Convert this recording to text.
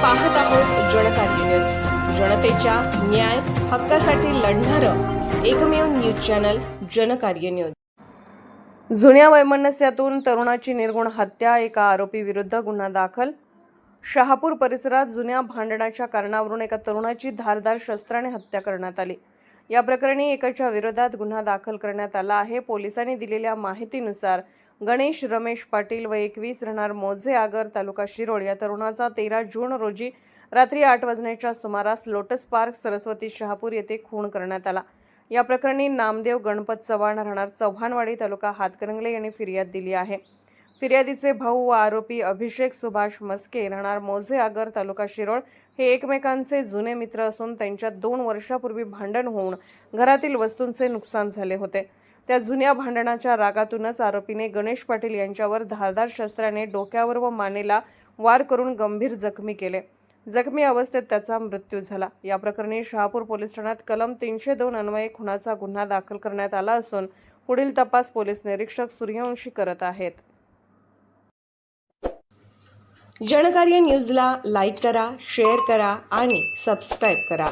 पाहत आहोत जनकार्य न्यूज, जनतेच्या न्याय हक्कासाठी लढणारं एकमेव न्यूज चॅनल जनकार्य न्यूज। जुन्या वैमनस्यातून तरुणाची निर्गुण हत्या, एका आरोपी विरुद्ध गुन्हा दाखल। शहापूर परिसरात जुन्या भांडणाच्या कारणावरून एका तरुणाची धारदार शस्त्राने हत्या करण्यात आली। या प्रकरणी एकाच्या विरोधात गुन्हा दाखल करण्यात आला आहे। पोलिसांनी दिलेल्या माहितीनुसार गणेश रमेश पाटील वय 21 राहणार मोजे आगर तालुका शिरोळ या तरुणाचा 13 जून रोजी रात्री 8 वाजण्याच्या सुमारास लोटस पार्क सरस्वती शहापूर येथे खून करण्यात आला। या प्रकरणी नामदेव गणपत चव्हाण राहणार चव्हाणवाडी तालुका हातकणंगले यांनी फिर्याद दिली आहे। फिर्यादीचे भाऊ व आरोपी अभिषेक सुभाष मस्के राहणार मोजे आगर तालुका शिरोळ हे एकमेकांचे जुने मित्र असून त्यांच्यात 2 वर्षापूर्वी भांडण होऊन घरातील वस्तूंचे नुकसान झाले होते। त्या जुन्या भांडणाच्या रागातूनच आरोपीने गणेश पाटील यांच्यावर धारदार शस्त्राने डोक्यावर व मानेला वार करून गंभीर जखमी केले। जखमी अवस्थेत त्याचा मृत्यू झाला। या प्रकरणी शहापूर पोलीस ठाण्यात कलम 302 अन्वये खुनाचा गुन्हा दाखल करण्यात आला असून पुढील तपास पोलीस निरीक्षक सूर्यवंशी करत आहेत। जनकार्य न्यूजला लाईक करा, शेअर करा आणि सबस्क्राईब करा।